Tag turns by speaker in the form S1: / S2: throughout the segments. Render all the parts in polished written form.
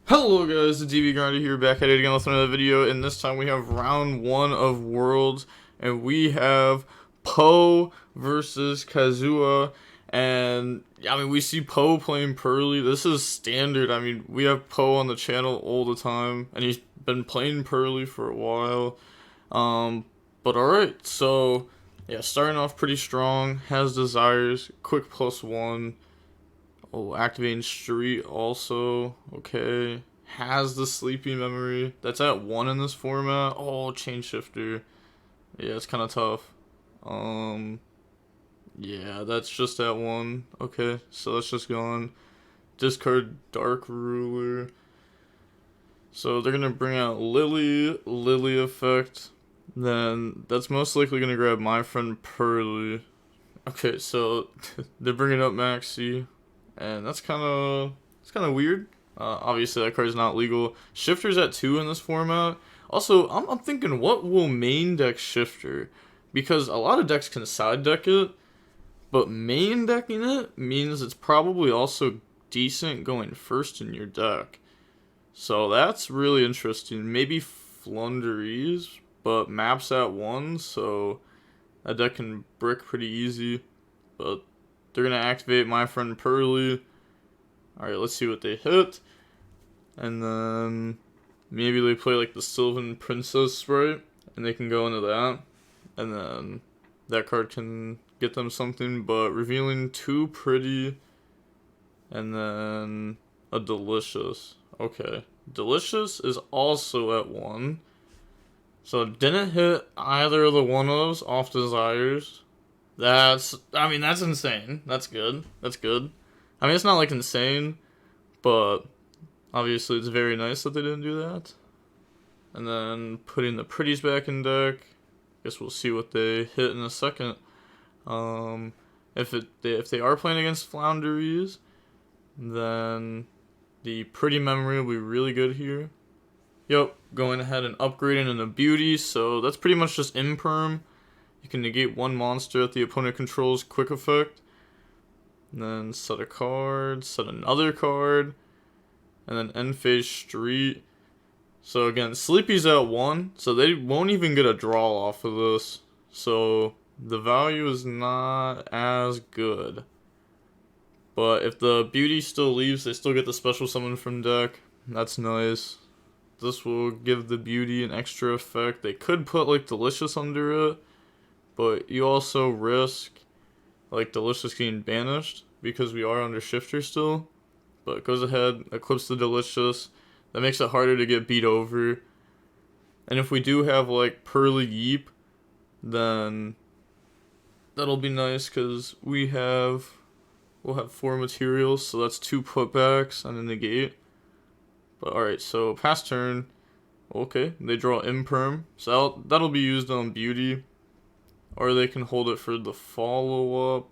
S1: Hello guys, the DB Grinder here, back at it again with another video, and this time we have round 1 of Worlds, and we have Poe versus Kazuha, and I mean, we see Poe playing Purrely. This is standard. I mean, we have Poe on the channel all the time, and he's been playing Purrely for a while. But alright, so yeah, starting off pretty strong, has desires, quick +1. Oh, activating Street also. Okay. Has the sleepy memory. That's at 1 in this format. Oh, chain shifter. Yeah, it's kind of tough. Um, yeah, that's just at 1. Okay, so that's just gone. Discard Dark Ruler. So they're gonna bring out Lily effect. Then that's most likely gonna grab my friend Purrely. Okay, so they're bringing up Maxi. And that's kind of weird. Obviously, that card's not legal. Shifter's at 2 in this format. Also, I'm thinking, what will main deck Shifter? Because a lot of decks can side deck it, but main decking it means it's probably also decent going first in your deck. So that's really interesting. Maybe Flunderies, but maps at 1, so that deck can brick pretty easy. But they're going to activate my friend Purrely. Alright, let's see what they hit. And then maybe they play like the Sylvan Princess sprite, and they can go into that. And then that card can get them something, but revealing 2 pretty, and then a Delicious. Okay. Delicious is also at 1. So didn't hit either of the one-ofs off desires. I mean, that's insane. That's good. That's good. I mean, it's not like insane, but obviously it's very nice that they didn't do that. And then putting the pretties back in deck. Guess we'll see what they hit in a second. If they are playing against Flounderies, then the pretty memory will be really good here. Yep, going ahead and upgrading in the beauty, so that's pretty much just imperm. You can negate 1 monster that the opponent controls, quick effect. And then set a card, set another card, and then end phase Street. So again, Sleepy's at 1, so they won't even get a draw off of this. So the value is not as good. But if the beauty still leaves, they still get the special summon from deck. That's nice. This will give the beauty an extra effect. They could put like Delicious under it, but you also risk like Delicious getting banished because we are under Shifter still. But it goes ahead, Eclipse the Delicious. That makes it harder to get beat over. And if we do have like Purrely Yeep, then that'll be nice because we'll have 4 materials, so that's 2 putbacks and a negate. But alright, so pass turn. Okay, they draw Imperm, so that'll be used on Beauty. Or they can hold it for the follow-up,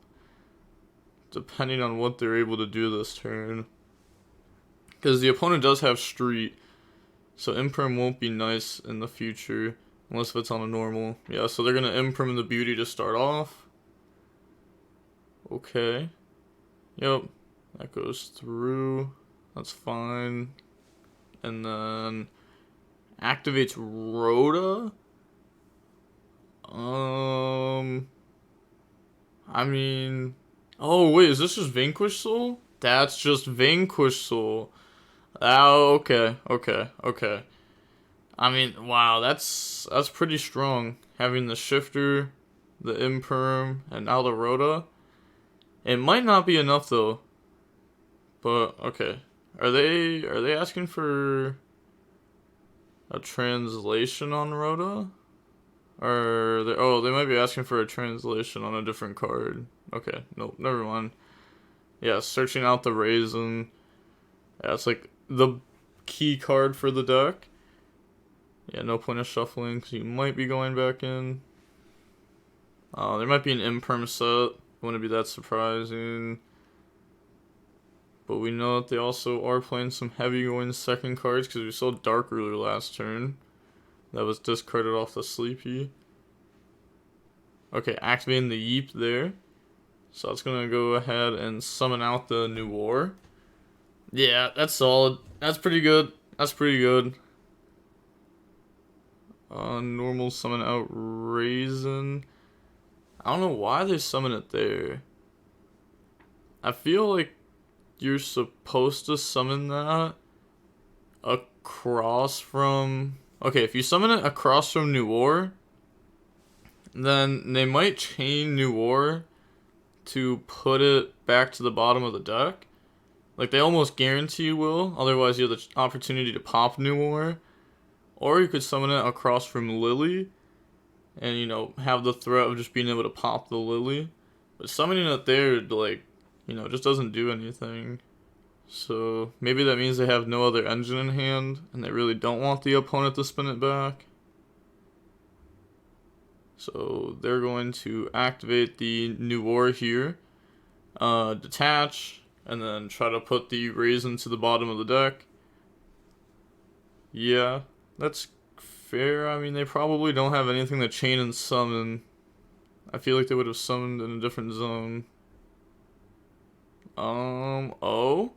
S1: depending on what they're able to do this turn. Because the opponent does have Street, so Imperm won't be nice in the future, unless if it's on a normal. Yeah, so they're going to Imperm the Beauty to start off. Okay. Yep, that goes through. That's fine. And then activates Rhoda. I mean, oh wait, is this just Vanquish Soul? That's just Vanquish Soul. Oh, okay. I mean, wow, that's pretty strong. Having the Shifter, the Imperm, and now the Rhoda. It might not be enough though. But okay, are they asking for a translation on Rhoda? Or they might be asking for a translation on a different card. Okay, nope, never mind. Yeah, searching out the Raisin. Yeah, it's like the key card for the deck. Yeah, no point of shuffling because you might be going back in. There might be an Imperm set. Wouldn't be that surprising. But we know that they also are playing some heavy going second cards because we saw Dark Ruler last turn. That was discarded off the Sleepy. Okay, activating the Yeep there. So it's going to go ahead and summon out the New War. Yeah, that's solid. That's pretty good. That's pretty good. Normal summon out Raisin. I don't know why they summon it there. I feel like you're supposed to summon that across from... Okay, if you summon it across from New War, then they might chain New War to put it back to the bottom of the deck. Like, they almost guarantee you will, otherwise you have the opportunity to pop New War. Or you could summon it across from Lily, and, you know, have the threat of just being able to pop the Lily. But summoning it there, like, you know, just doesn't do anything. So maybe that means they have no other engine in hand, and they really don't want the opponent to spin it back. So they're going to activate the New War here, detach, and then try to put the Raisin to the bottom of the deck. Yeah, that's fair. I mean, they probably don't have anything to chain and summon. I feel like they would have summoned in a different zone. Oh.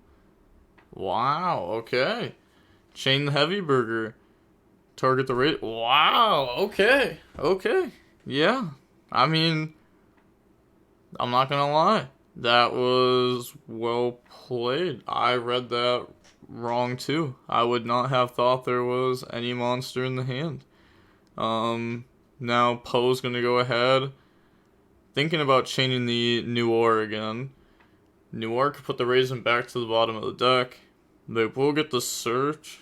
S1: Wow, okay. Chain the Heavy Burger. Target the rate. Wow, okay. Okay. Yeah. I mean, I'm not gonna lie. That was well played. I read that wrong too. I would not have thought there was any monster in the hand. Now Poe's gonna go ahead. Thinking about chaining the Noir again. Noir could put the Raisin back to the bottom of the deck. They will get the search.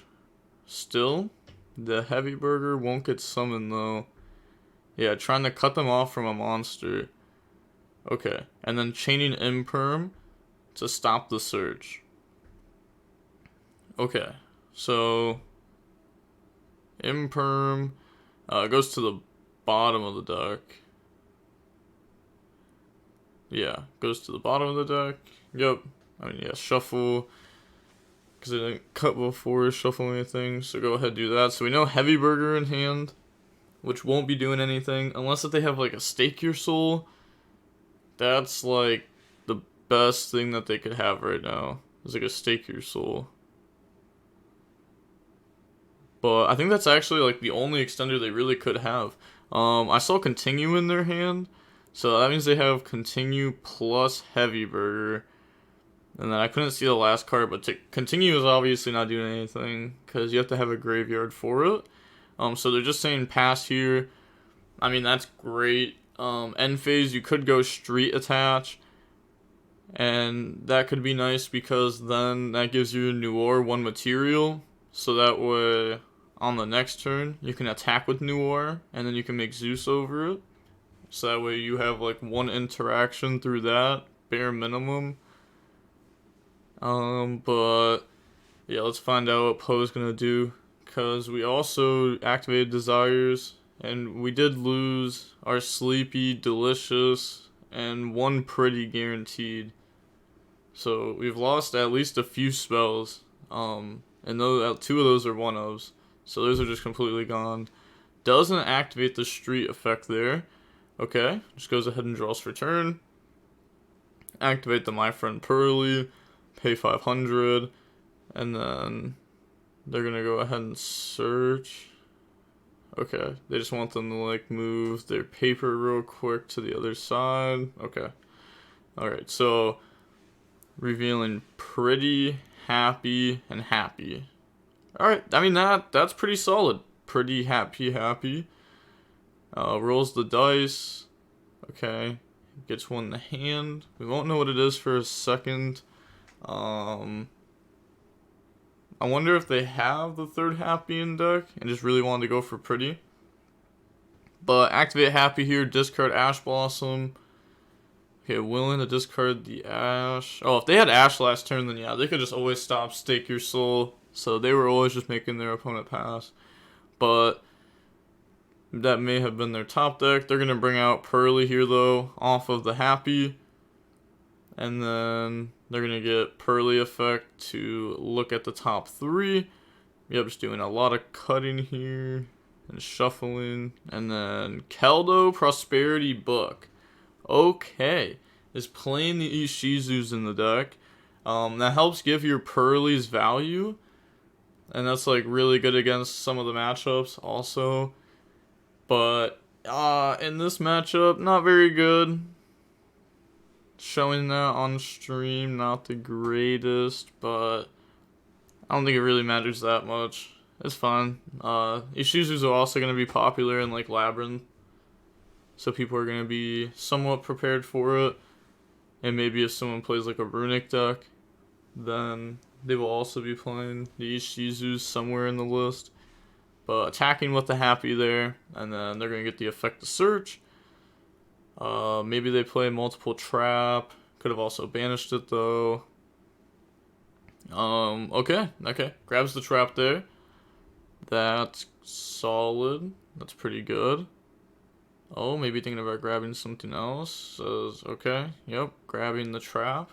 S1: Still, the Heavy Burger won't get summoned though. Yeah, trying to cut them off from a monster. Okay, and then chaining Imperm to stop the search. Okay, so Imperm goes to the bottom of the deck. Yeah, goes to the bottom of the deck. Yep. I mean, yeah, shuffle. Because it didn't cut before shuffle anything. So go ahead and do that. So we know Heavy Burger in hand, which won't be doing anything. Unless if they have like a Stake Your Soul. That's like the best thing that they could have right now. Is like a Stake Your Soul. But I think that's actually like the only extender they really could have. I saw Continue in their hand. So that means they have Continue plus Heavy Burger. And then I couldn't see the last card, but to Continue is obviously not doing anything because you have to have a graveyard for it. So they're just saying pass here. I mean, that's great. End phase, you could go Street Attach. And that could be nice because then that gives you Noir one material. So that way, on the next turn, you can attack with Noir, and then you can make Zeus over it. So that way you have like one interaction through that, bare minimum. But yeah, let's find out what Poe's gonna do. Because we also activated Desires, and we did lose our Sleepy, Delicious, and one Pretty guaranteed. So we've lost at least a few spells. And those, two of those are one-ofs. So those are just completely gone. Doesn't activate the Street effect there. Okay, just goes ahead and draws for turn. Activate the My Friend Purrely. Pay 500. And then they're going to go ahead and search. Okay, they just want them to like move their paper real quick to the other side. Okay. Alright, so revealing Pretty, Happy, and Happy. Alright, I mean that's pretty solid. Pretty, happy. Rolls the dice. Okay. Gets one in the hand. We won't know what it is for a second. I wonder if they have the third Happy in deck and just really wanted to go for Pretty. But activate Happy here, discard Ash Blossom. Okay, willing to discard the Ash. Oh, if they had Ash last turn, then yeah, they could just always stop Stake Your Soul. So they were always just making their opponent pass. But that may have been their top deck. They're going to bring out Purrely here, though, off of the Happy. And then they're going to get Purrely effect to look at the top three. Yep, just doing a lot of cutting here and shuffling. And then Keldo Prosperity Book. Okay. Is playing the Ishizus in the deck. That helps give your Purrely's value, and that's like really good against some of the matchups also. But in this matchup, not very good. Showing that on stream, not the greatest, but I don't think it really matters that much. It's fine. Ishizus are also going to be popular in like Labyrinth, so people are going to be somewhat prepared for it. And maybe if someone plays like a Runic deck, then they will also be playing the Ishizus somewhere in the list. But attacking with the Happy there, and then they're going to get the effect of Search. Maybe they play multiple Trap. Could have also banished it though. Okay. Grabs the Trap there. That's solid. That's pretty good. Oh, maybe thinking about grabbing something else. Says, okay, yep, grabbing the Trap.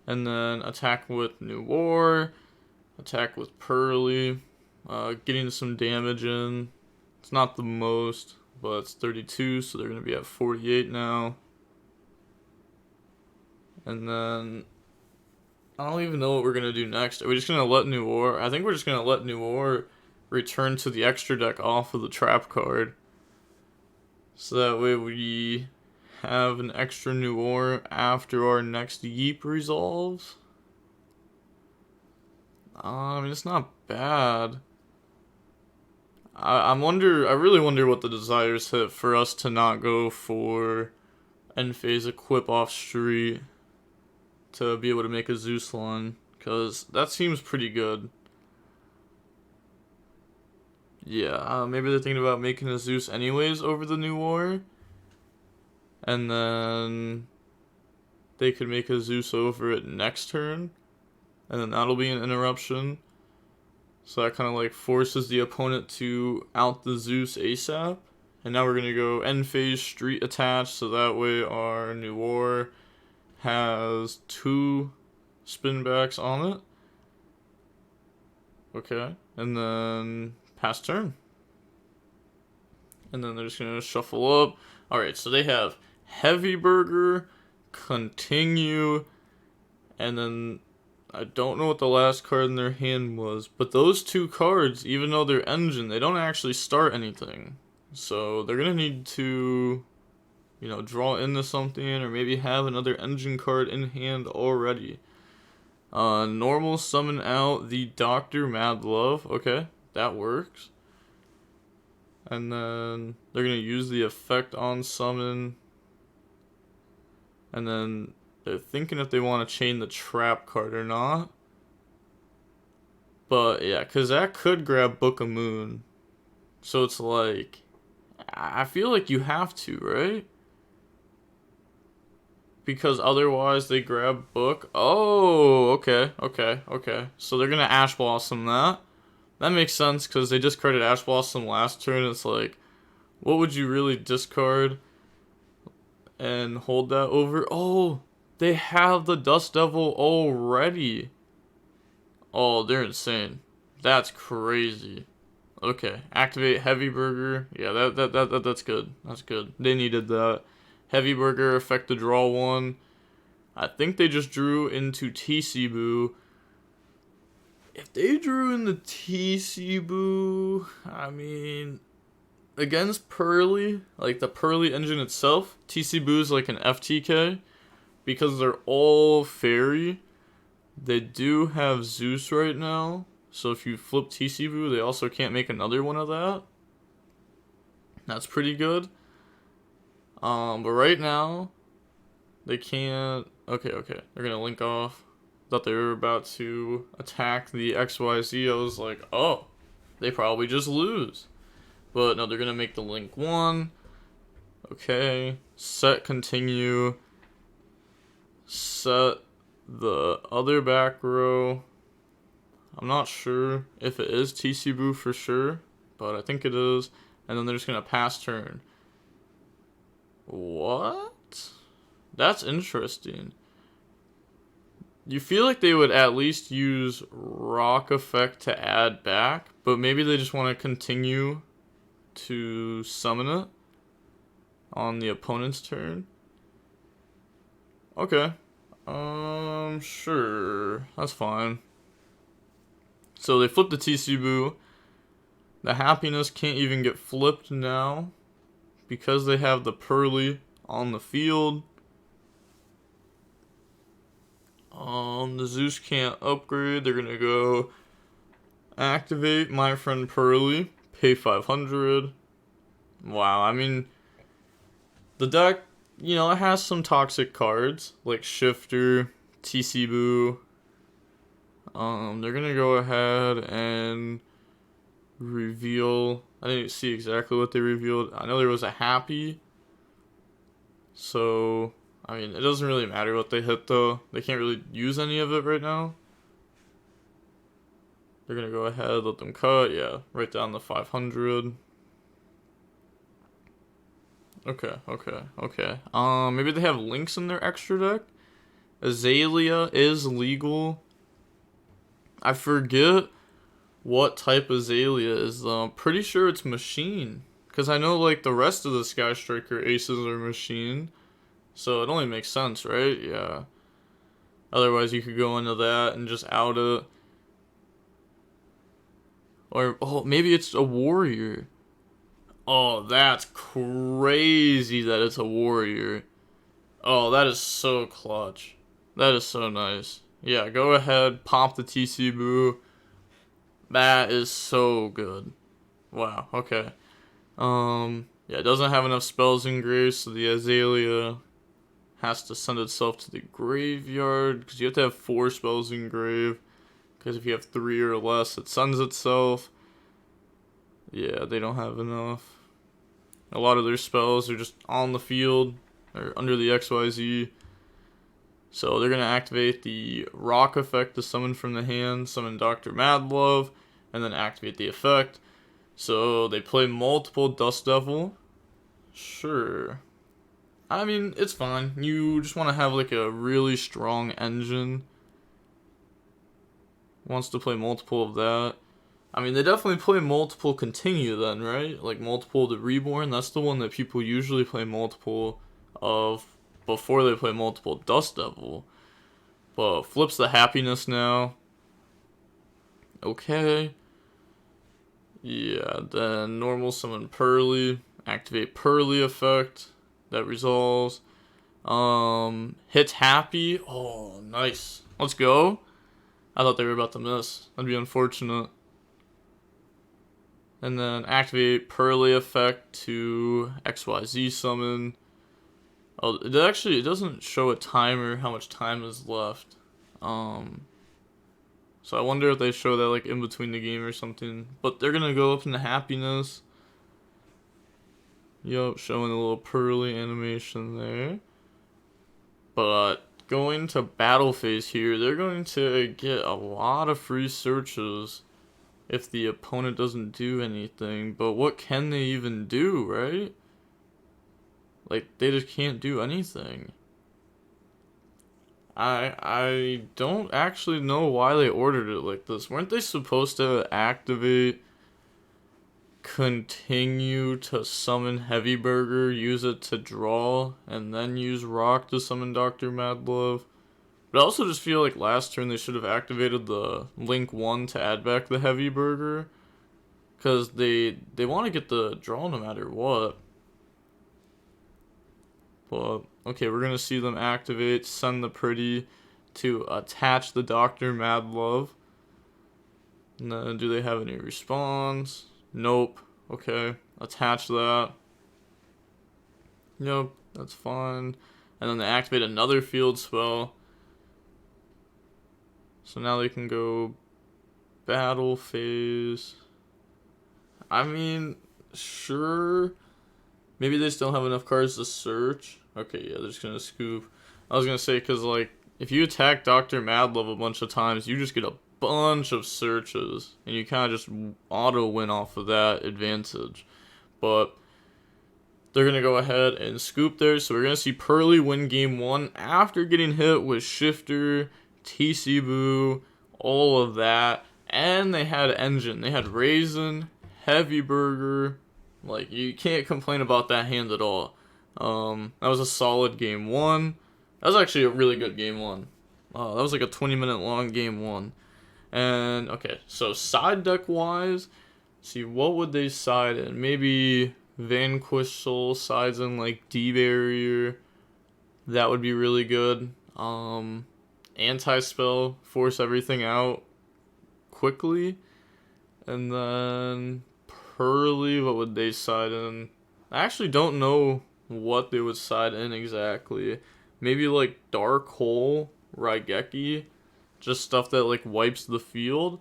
S1: And then attack with New War. Attack with Purrely. Getting some damage in. It's not the most, but it's 32, so they're going to be at 48 now. And then I don't even know what we're going to do next. Are we just going to let New War? I think we're just going to let New War return to the extra deck off of the Trap card. So that way we have an extra New War after our next Yeep resolves. I mean, it's not bad. I really wonder what the desires hit for us to not go for end phase equip off street to be able to make a Zeus line, because that seems pretty good. Yeah, maybe they're thinking about making a Zeus anyways over the New War, and then they could make a Zeus over it next turn, and then that'll be an interruption. So that kind of like forces the opponent to out the Zeus ASAP. And now we're going to go end phase street attached, so that way our New War has 2 spin backs on it. Okay, and then pass turn. And then they're just going to shuffle up. Alright, so they have Heavy Burger, Continue, and then I don't know what the last card in their hand was, but those 2 cards, even though they're engine, they don't actually start anything. So they're going to need to, you know, draw into something, or maybe have another engine card in hand already. Normal summon out the Dr. Mad Love. Okay, that works. And then they're going to use the effect on summon. And then they're thinking if they want to chain the Trap card or not. But yeah, because that could grab Book of Moon. So it's like, I feel like you have to, right? Because otherwise they grab Book. Oh, okay. So they're going to Ash Blossom that. That makes sense because they discarded Ash Blossom last turn. It's like, what would you really discard and hold that over? Oh, they have the Dust Devil already. Oh, they're insane. That's crazy. Okay, activate Heavy Burger. Yeah, that's good. That's good. They needed that. Heavy Burger, affect the draw 1. I think they just drew into TC Boo. If they drew in the TC Boo, I mean, against Purrely, like the Purrely engine itself, TC Boo is like an FTK. Because they're all fairy, they do have Zeus right now. So if you flip TC Boo, they also can't make another one of that. That's pretty good. But right now, they can't. Okay. They're gonna link off. Thought they were about to attack the XYZ. I was like, oh, they probably just lose. But no, they're gonna make the link 1. Okay. Set continue. Set the other back row. I'm not sure if it is TC Boo for sure, but I think it is. And then they're just gonna pass turn. What? That's interesting. You feel like they would at least use Rock Effect to add back, but maybe they just want to continue to summon it on the opponent's turn. Okay. Sure. That's fine. So they flipped the TC Boo. The happiness can't even get flipped now because they have the Purrely on the field. The Zeus can't upgrade. They're gonna go activate my friend Purrely. Pay 500. Wow, I mean, the deck, you know, it has some toxic cards like Shifter, TC Boo. They're gonna go ahead and reveal. I didn't see exactly what they revealed. I know there was a happy. So, I mean, it doesn't really matter what they hit though. They can't really use any of it right now. They're gonna go ahead, let them cut. Yeah, right down the 500. Okay. Maybe they have links in their extra deck. Azalea is legal. I forget what type Azalea is though. I'm pretty sure it's machine. Because I know like the rest of the Sky Striker aces are machine. So it only makes sense, right? Yeah. Otherwise you could go into that and just out it. Or, oh, maybe it's a warrior. Oh, that's crazy that it's a warrior. Oh, that is so clutch. That is so nice. Yeah, go ahead, pop the TC Boo. That is so good. Wow, okay. Yeah, it doesn't have enough spells in grave, so the Azalea has to send itself to the graveyard, because you have to have 4 spells in grave, because if you have 3 or less, it sends itself. Yeah, they don't have enough. A lot of their spells are just on the field, or under the XYZ. So they're going to activate the rock effect to summon from the hand, summon Dr. Madlove, and then activate the effect. So they play multiple Dust Devil. Sure. I mean, it's fine. You just want to have like a really strong engine. Wants to play multiple of that. I mean, they definitely play multiple Continue then, right? Like multiple the Reborn. That's the one that people usually play multiple of before they play multiple Dust Devil. But flips the happiness now. Okay. Yeah, then normal summon Purrely. Activate Purrely effect. That resolves. Hits happy. Oh, nice. Let's go. I thought they were about to miss. That'd be unfortunate. And then activate Purrely effect to XYZ summon. Oh, it doesn't show a timer how much time is left. So I wonder if they show that like in between the game or something. But they're gonna go up into happiness. Yup, showing a little Purrely animation there. But going to battle phase here, they're going to get a lot of free searches if the opponent doesn't do anything. But what can they even do, right? Like, they just can't do anything. I don't actually know why they ordered it like this. Weren't they supposed to activate Continue to summon Heavy Burger, use it to draw, and then use Rock to summon Dr. Madlove? But I also just feel like last turn they should have activated the Link 1 to add back the Heavy Burger. Because they want to get the draw no matter what. But, okay, we're going to see them activate, send the Pretty to attach the Dr. Madlove. And then do they have any response? Nope. Okay, attach that. Nope, that's fine. And then they activate another field spell. So now they can go battle phase. I mean, sure. Maybe they still have enough cards to search. Okay, yeah, they're just gonna scoop. I was gonna say, because, like, if you attack Dr. Madlove a bunch of times, you just get a bunch of searches. And you kind of just auto-win off of that advantage. But they're gonna go ahead and scoop there. So we're gonna see Purrely win game 1 after getting hit with Shifter, TC Boo, all of that. And they had Engine. They had Raisin, Heavy Burger. Like, you can't complain about that hand at all. That was a solid game 1. That was actually a really good game one. That was like a 20-minute long game one. And okay, so side deck wise, see what would they side in? Maybe Vanquish Soul sides in like D barrier. That would be really good. Anti-spell, force everything out quickly. And then Purrely, what would they side in? I actually don't know what they would side in exactly. Maybe like Dark Hole, Raigeki, just stuff that like wipes the field.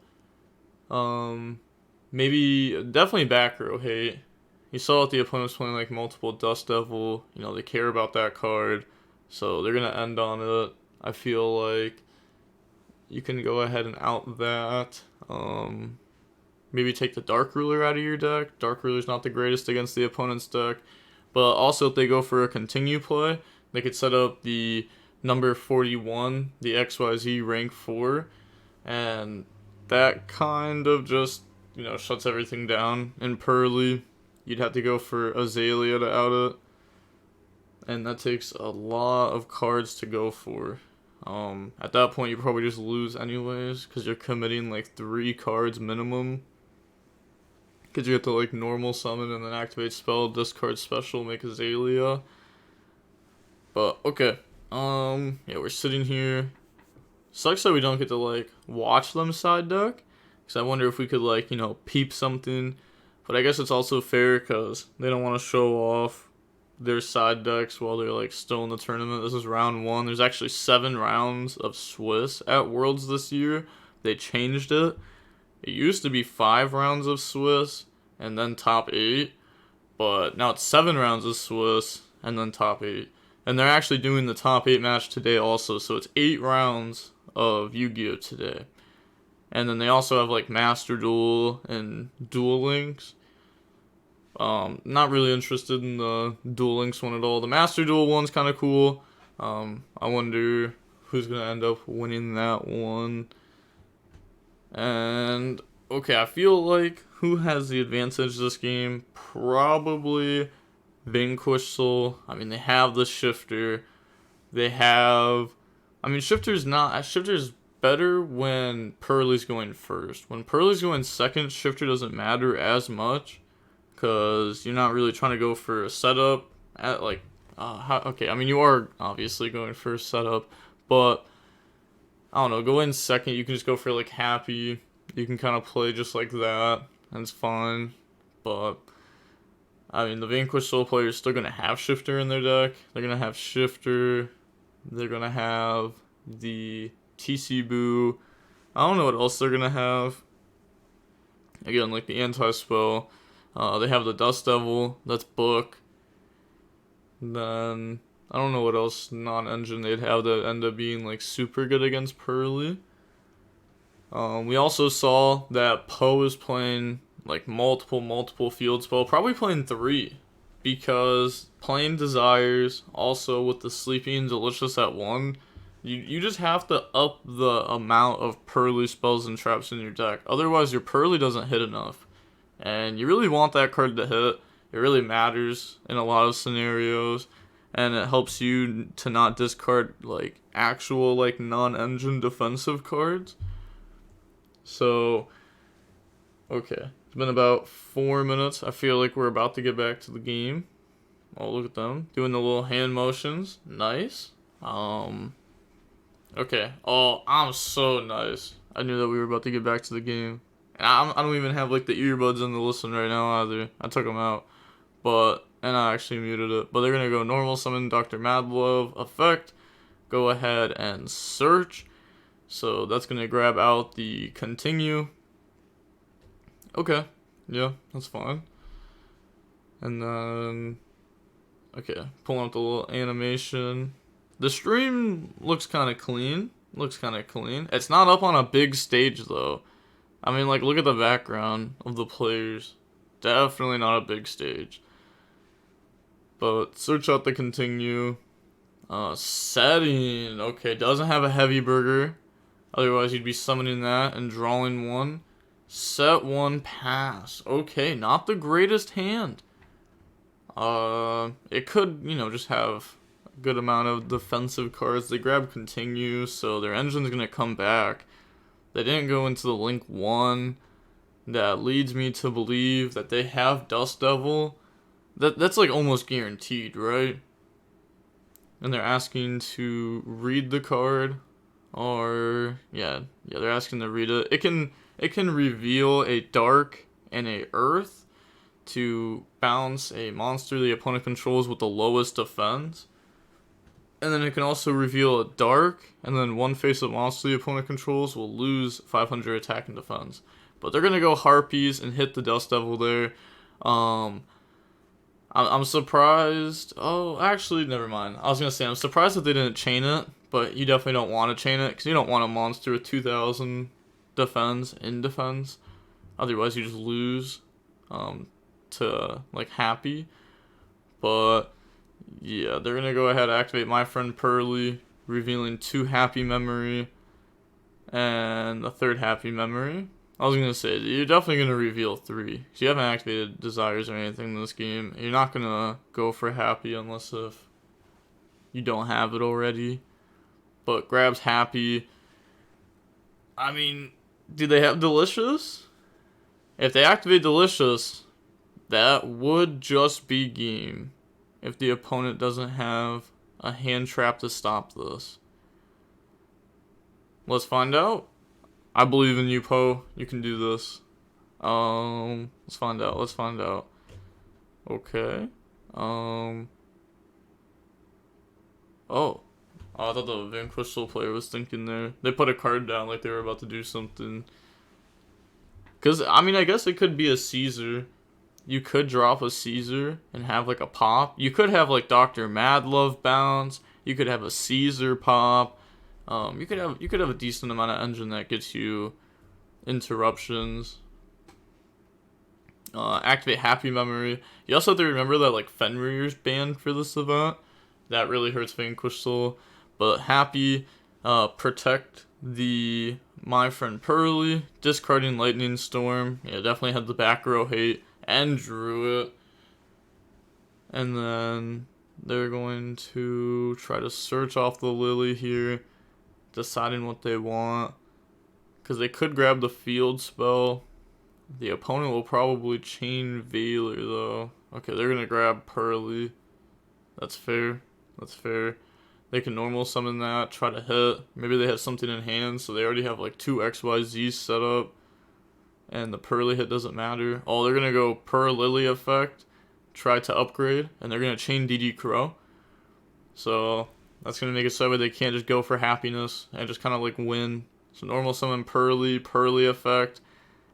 S1: Maybe definitely back row hate. You saw that the opponent's playing like multiple Dust Devil. You know, they care about that card, so they're gonna end on it. I feel like you can go ahead and out that. Maybe take the Dark Ruler out of your deck. Dark Ruler's not the greatest against the opponent's deck. But also if they go for a continue play, they could set up the number 41, the XYZ rank 4, and that kind of just, you know, shuts everything down. In Purrely, you'd have to go for Azalea to out it. And that takes a lot of cards to go for. At that point, you probably just lose anyways, because you're committing like 3 cards minimum. Because you have to like normal summon and then activate spell, discard special, make Azalea. But okay, yeah, we're sitting here. Sucks that we don't get to like watch them side deck, because I wonder if we could like, you know, peep something. But I guess it's also fair because they don't want to show off their side decks while they're like still in the tournament. This is round 1. There's actually 7 rounds of Swiss at Worlds this year. They changed it. It used to be 5 rounds of Swiss and then top 8, but now it's 7 rounds of Swiss and then top 8. And they're actually doing the top 8 match today also, so it's 8 rounds of Yu-Gi-Oh today. And then they also have like Master Duel and Dueling. Not really interested in the Duel Links one at all. The Master Duel one's kind of cool. I wonder who's gonna end up winning that one. And okay, I feel like who has the advantage this game? Probably Vanquish Soul. I mean, they have the Shifter. They have, I mean, Shifter's better when Purrely's going first. When Purrely's going second, Shifter doesn't matter as much, because you're not really trying to go for a setup at like, okay, I mean, you are obviously going for a setup, but I don't know, go in second, you can just go for like happy, you can kind of play just like that, and it's fine. But I mean, the Vanquish Soul player is still going to have Shifter in their deck. They're going to have Shifter, they're going to have the TC Boo, I don't know what else they're going to have. Again, like the anti-spell. They have the Dust Devil, that's Book. Then I don't know what else non-engine they'd have that end up being like super good against Purrely. We also saw that Poe is playing like multiple field spell, probably playing 3, because playing Desires also with the Sleeping Delicious at 1, you just have to up the amount of Purrely spells and traps in your deck. Otherwise, your Purrely doesn't hit enough. And you really want that card to hit. It really matters in a lot of scenarios. And it helps you to not discard like actual like non-engine defensive cards. So, okay. It's been about 4 minutes. I feel like we're about to get back to the game. Oh, look at them. Doing the little hand motions. Nice. Okay. Oh, I'm so nice. I knew that we were about to get back to the game. I don't even have like the earbuds in to listen right now either. I took them out, and I actually muted it. But they're gonna go normal summon Dr. Madlove effect. Go ahead and search. So that's gonna grab out the continue. Okay, yeah, that's fine. And then okay, pulling up the little animation. The stream looks kind of clean. It's not up on a big stage though. I mean, like, look at the background of the players. Definitely not a big stage. But search out the continue. Setting. Okay, doesn't have a heavy burger. Otherwise, you'd be summoning that and drawing 1. Set 1 pass. Okay, not the greatest hand. It could, you know, just have good amount of defensive cards. They grab Continue, so their engine's going to come back. They didn't go into the Link 1. That leads me to believe that they have Dust Devil. That's like almost guaranteed, right? And they're asking to read the card. Or yeah, they're asking to read it. It can reveal a dark and a earth to bounce a monster the opponent controls with the lowest defense. And then it can also reveal a dark, and then one face-up monster the opponent controls will lose 500 attack and defense. But they're gonna go Harpies and hit the Dust Devil there. I'm surprised. Oh, actually, never mind. I was gonna say I'm surprised that they didn't chain it, but you definitely don't want to chain it because you don't want a monster with 2,000 defense in defense. Otherwise, you just lose to like Happy. But yeah, they're gonna go ahead and activate My Friend Purrely, revealing 2 Happy Memory and a 3rd Happy Memory. I was gonna say, you're definitely gonna reveal 3. Because you haven't activated Desires or anything in this game. You're not gonna go for Happy unless if you don't have it already. But grabs Happy. I mean, do they have Delicious? If they activate Delicious, that would just be game. If the opponent doesn't have a hand trap to stop this. Let's find out. I believe in you, Poe. You can do this. Let's find out. Let's find out. Okay. Oh. I thought the Vanquish player was thinking there. They put a card down like they were about to do something. Because, I mean, I guess it could be a Caesar. You could drop a Caesar and have like a pop. You could have like Dr. Madlove bounce. You could have a Caesar pop. You could have a decent amount of engine that gets you interruptions. Activate Happy Memory. You also have to remember that like Fenrir's banned for this event. That really hurts Vanquish Soul. But Happy, protect the My Friend Purrely, discarding Lightning Storm. Yeah, definitely had the back row hate and drew it. And then they're going to try to search off the Lily here, deciding what they want. Because they could grab the field spell. The opponent will probably chain Veiler though. Okay, they're going to grab Purrely. That's fair. That's fair. They can normal summon that, try to hit. Maybe they have something in hand, so they already have like 2 XYZs set up. And the Purrely hit doesn't matter. Oh, they're going to go Purrely effect, try to upgrade, and they're going to chain DD Crow. So that's going to make it so that they can't just go for happiness and just kind of like win. So normal summon Purrely effect,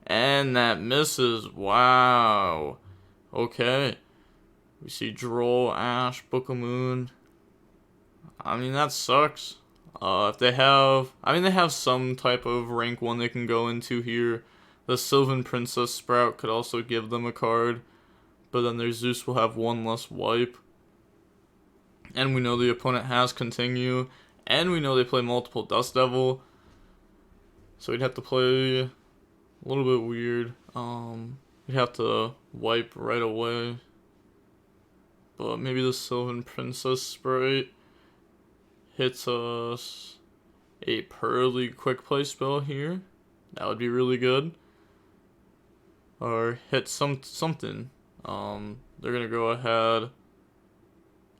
S1: and that misses. Wow. Okay. We see Droll, Ash, Book of Moon. I mean, that sucks. If they have, they have some type of rank 1 they can go into here. The Sylvan Princess Sprout could also give them a card, but then their Zeus will have 1 less wipe. And we know the opponent has Continue, and we know they play multiple Dust Devil. So we'd have to play a little bit weird. We'd have to wipe right away. But maybe the Sylvan Princess Sprite hits us a Purrely quick play spell here. That would be really good. Or hit something. They're gonna go ahead,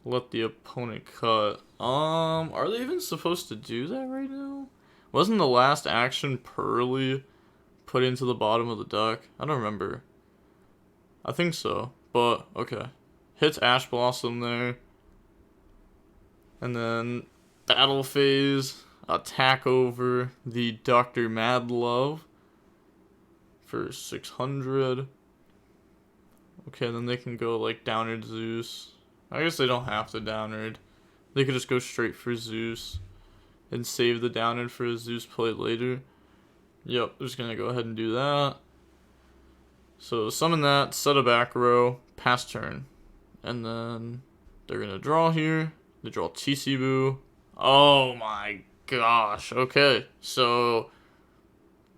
S1: let the opponent cut. Are they even supposed to do that right now? Wasn't the last action Purrely put into the bottom of the deck? I don't remember. I think so, but okay. Hits Ash Blossom there. And then battle phase, attack over the Dr. Madlove for 600. Okay, then they can go like Downerd Zeus. I guess they don't have to Downerd. They could just go straight for Zeus and save the Downerd for a Zeus play later. Yep, they're just going to go ahead and do that. So summon that, set a back row, pass turn. And then they're going to draw here. They draw Chichibu. Oh my gosh. Okay, so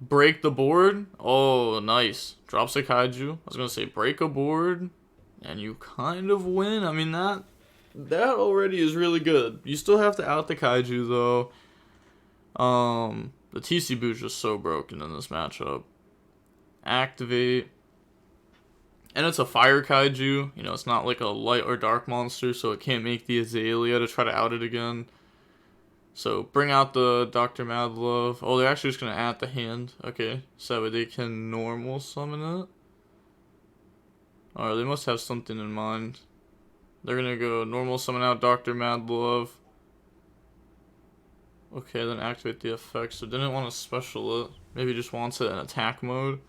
S1: break the board. Oh, nice. Drops a Kaiju. I was going to say break a board, and you kind of win. I mean, that already is really good. You still have to out the Kaiju though. The TC Boo's just so broken in this matchup. Activate. And it's a fire Kaiju. You know, it's not like a light or dark monster, so it can't make the Azalea to try to out it again. So bring out the Dr. Madlove. Oh, they're actually just going to add the hand. Okay, so that way they can normal summon it. Alright, they must have something in mind. They're going to go normal summon out Dr. Madlove. Okay, then activate the effect. So didn't want to special it. Maybe just wants it in attack mode.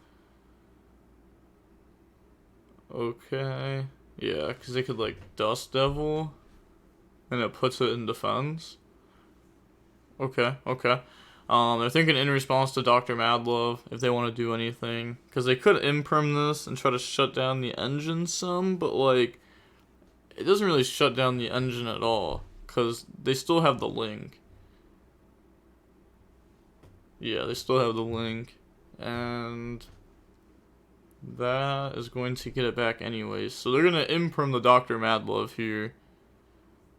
S1: Okay. Yeah, because they could like Dust Devil. And it puts it in defense. Okay. They're thinking in response to Dr. Madlove if they want to do anything. Because they could imperm this and try to shut down the engine some. But like, it doesn't really shut down the engine at all. Because they still have the link. Yeah, they still have the link. And that is going to get it back anyways. So they're going to imperm the Dr. Madlove here.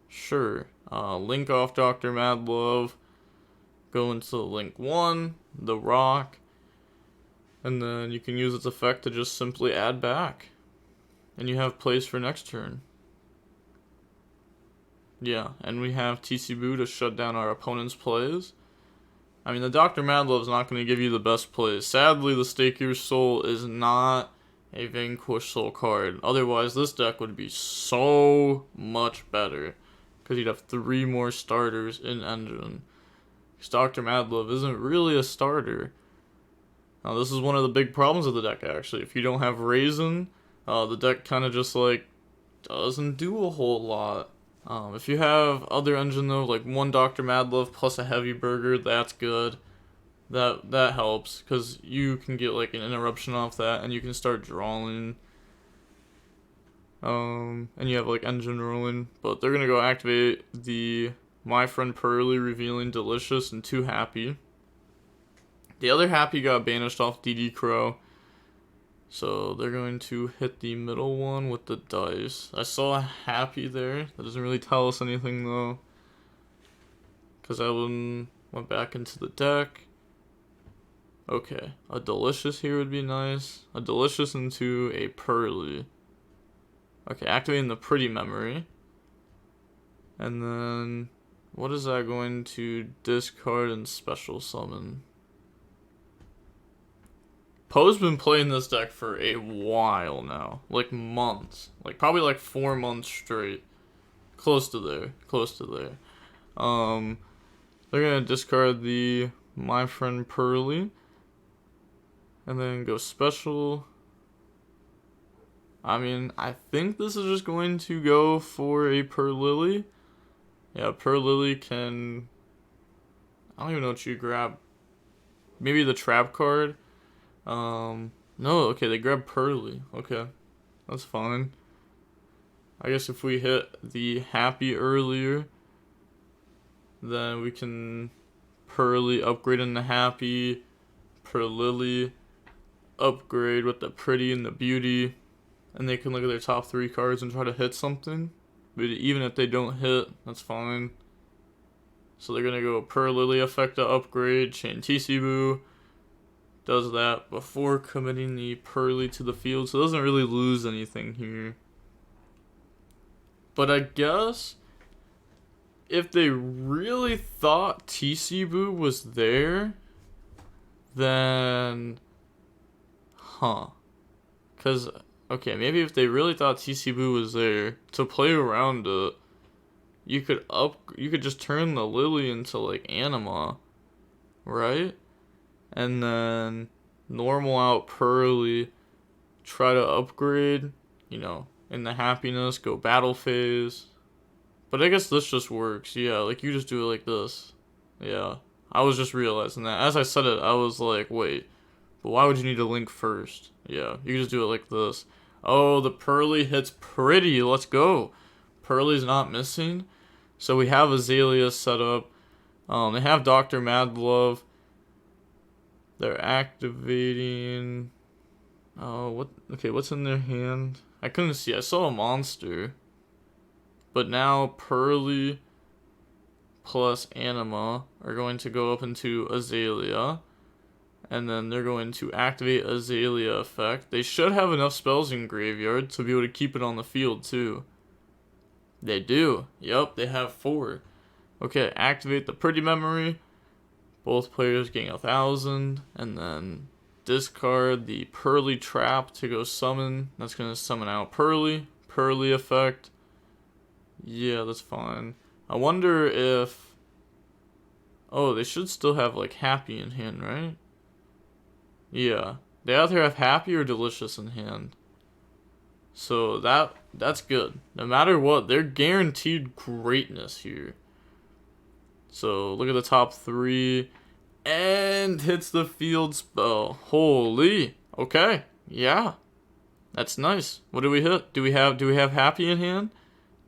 S1: Sure. Link off Dr. Madlove. Go into link 1, the rock. And then you can use its effect to just simply add back. And you have plays for next turn. Yeah, and we have TC Boo to shut down our opponent's plays. I mean, the Dr. Madlove is not going to give you the best plays. Sadly, the Stake Your Soul is not a Vanquish Soul card. Otherwise, this deck would be so much better. Because you'd have 3 more starters in engine. Because Dr. Madlove isn't really a starter. Now, this is one of the big problems of the deck, actually. If you don't have Raisin, the deck kind of just, like, doesn't do a whole lot. If you have other engine though, like 1 Dr. Madlove plus a Heavy Burger, that's good. That helps, because you can get like an interruption off that, and you can start drawing. And you have like engine rolling, but they're gonna go activate the My Friend Purrely, revealing Delicious and 2 Happy. The other Happy got banished off DD Crow. So they're going to hit the middle one with the dice. I saw a Happy there. That doesn't really tell us anything though. Because that one went back into the deck. Okay, a Delicious here would be nice. A Delicious into a Purrely. Okay, activating the Pretty Memory. And then, what is that going to discard and special summon? Poe's been playing this deck for a while now. Like months. Like probably like 4 months straight. Close to there. They're gonna discard the My Friend Purrely. And then go special. I mean, I think this is just going to go for a Purrely. Yeah, Purrely can... I don't even know what you grab. Maybe the trap card. No, okay, they grab Purrely. Okay, that's fine. I guess if we hit the Happy earlier, then we can Purrely upgrade into Happy, Purrely upgrade with the Pretty and the Beauty, and they can look at their top 3 cards and try to hit something. But even if they don't hit, that's fine. So they're gonna go Purrely effect to upgrade, chain TC Boo. Does that before committing the Purrely to the field, so it doesn't really lose anything here. But I guess if they really thought TC Boo was there, then because okay, maybe if they really thought TC Boo was there to play around it, you could just turn the Lily into like Anima, right? And then normal out Purrely, try to upgrade, you know, in the happiness, go battle phase. But I guess this just works, yeah, like you just do it like this. Yeah, I was just realizing that. As I said it, I was like, wait, but why would you need a link first? Yeah, you just do it like this. Oh, the Purrely hits Pretty, let's go. Purrely's not missing. So we have Azalea set up. They have Dr. Madlove. They're activating... Oh, what? Okay, what's in their hand? I couldn't see. I saw a monster. But now Purrely plus Anima are going to go up into Azalea. And then they're going to activate Azalea effect. They should have enough spells in graveyard to be able to keep it on the field too. They do. Yep, they have 4. Okay, activate the Pretty Memory. Both players gain 1,000. And then discard the Purrely Trap to go summon. That's going to summon out Purrely. Purrely effect. Yeah, that's fine. I wonder if... Oh, they should still have like Happy in hand, right? Yeah. They either have Happy or Delicious in hand. So that's good. No matter what, they're guaranteed greatness here. So look at the top 3. And hits the field spell. Holy. Okay. Yeah. That's nice. What do we hit? Do we have Happy in hand?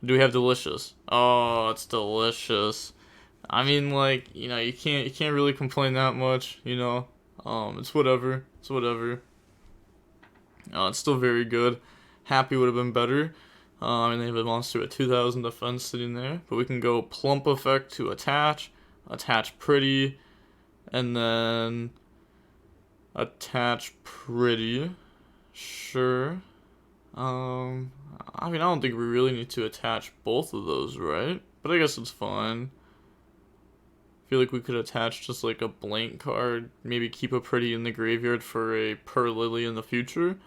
S1: Do we have Delicious? Oh, it's Delicious. I mean, like, you know, you can't really complain that much, you know. It's whatever. It's whatever. It's still very good. Happy would have been better. And they have a monster at 2,000 defense sitting there. But we can go Plump effect to attach Pretty, and then attach Pretty. Sure. I mean, I don't think we really need to attach both of those, right? But I guess it's fine. Feel like we could attach just like a blank card, maybe keep a Pretty in the graveyard for a Purrely in the future.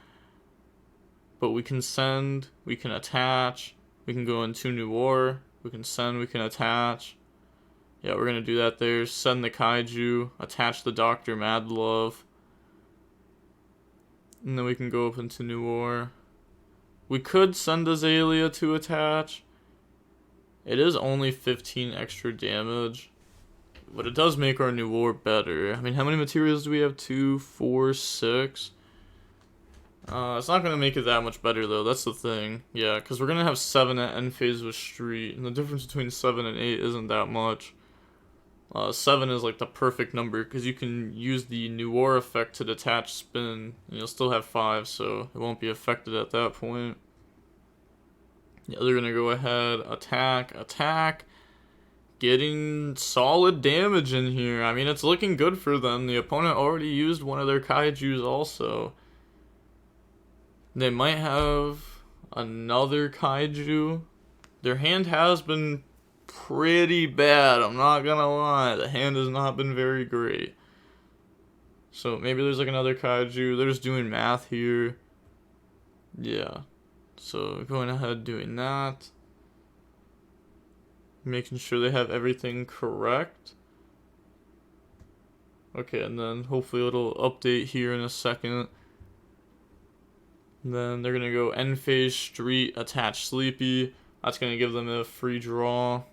S1: But we can send, we can attach, we can go into New War, we can send, we can attach. Yeah, we're gonna do that there. Send the Kaiju, attach the Dr. Madlove. And then we can go up into New War. We could send Azalea to attach. It is only 15 extra damage. But it does make our New War better. I mean, how many materials do we have? 2, 4, 6. It's not going to make it that much better, though. That's the thing. Yeah, because we're going to have 7 at end phase with Street. And the difference between 7 and 8 isn't that much. 7 is like the perfect number, because you can use the New War effect to detach spin. And you'll still have 5, so it won't be affected at that point. Yeah, they're going to go ahead, attack. Getting solid damage in here. I mean, it's looking good for them. The opponent already used one of their Kaijus also. They might have another Kaiju. Their hand has been pretty bad, I'm not gonna lie. The hand has not been very great. So maybe there's like another Kaiju. They're just doing math here. Yeah. So going ahead doing that. Making sure they have everything correct. Okay, and then hopefully it'll update here in a second. And then they're gonna go end phase Street, attach Sleepy. That's gonna give them a free draw.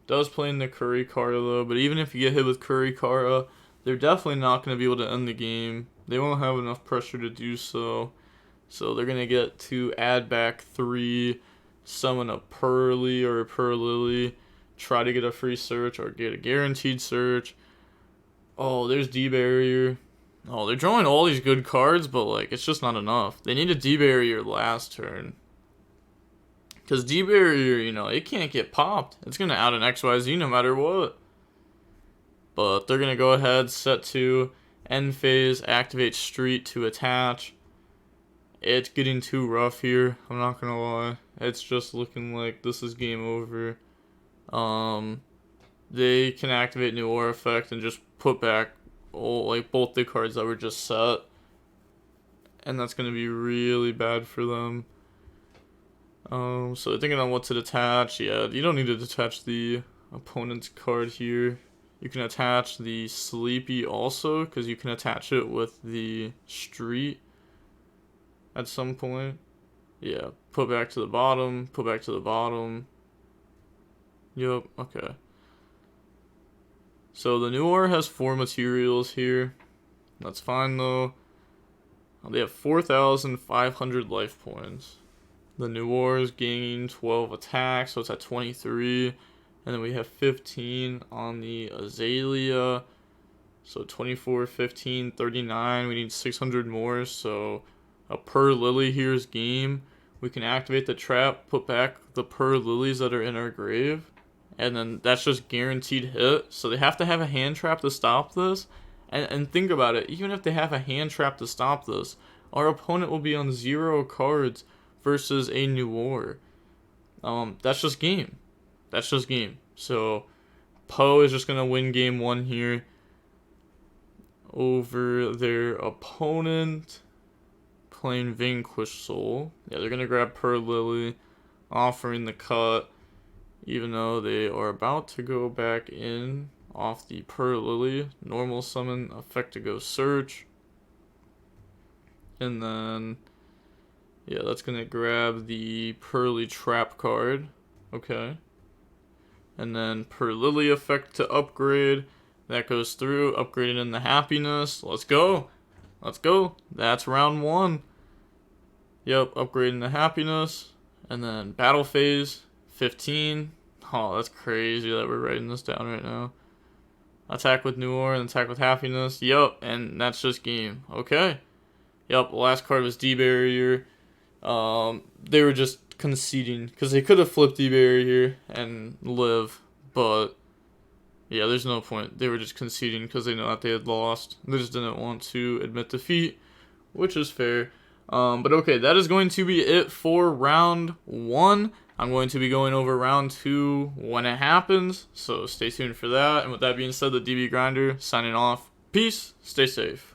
S1: Does play in the Kurikara though, but even if you get hit with Kurikara, they're definitely not gonna be able to end the game. They won't have enough pressure to do so. So they're gonna get to add back 3. Summon a Purrely or a Purrely, try to get a free search or get a guaranteed search. Oh, there's D-Barrier. Oh, they're drawing all these good cards, but like it's just not enough. They need a D-Barrier last turn. Because D-Barrier, you know, it can't get popped. It's going to out an XYZ no matter what. But they're going to go ahead, set to end phase, activate Street to attach. It's getting too rough here, I'm not gonna lie. It's just looking like this is game over. They can activate New War effect and just put back both the cards that were just set. And that's gonna be really bad for them. So they're thinking on what to detach. Yeah, you don't need to detach the opponent's card here. You can attach the Sleepy also, because you can attach it with the Street at some point. Yeah, put back to the bottom, put back to the bottom. Yep, okay. So the New War has 4 materials here. That's fine though. They have 4,500 life points. The New War is gaining 12 attacks, so it's at 23. And then we have 15 on the Azalea. So 24, 15, 39. We need 600 more, so a Purrely here's game. we can activate the trap, put back the Purrelys that are in our grave, and then that's just guaranteed hit. So they have to have a hand trap to stop this. And think about it, even if they have a hand trap to stop this, our opponent will be on 0 cards versus a new war. That's just game. That's just game. So Poe is just going to win game 1 here over their opponent playing Vanquish Soul. Yeah, they're going to grab Purrely, offering the cut, even though they are about to go back in off the Purrely. Normal summon, effect to go search. And then, yeah, that's going to grab the Purrely trap card. Okay. And then Purrely effect to upgrade. That goes through, upgrading in the happiness. Let's go. Let's go. That's round 1. Yep, upgrading the happiness. And then battle phase, 15. Oh, that's crazy that we're writing this down right now. Attack with New War and attack with happiness. Yep, and that's just game. Okay. Yep, last card was D-Barrier. They were just conceding because they could have flipped D-Barrier and live, but yeah, there's no point. They were just conceding because they know that they had lost. They just didn't want to admit defeat, which is fair. But okay, that is going to be it for round 1. I'm going to be going over round 2 when it happens, so stay tuned for that. And with that being said, the DB Grinder signing off. Peace, stay safe.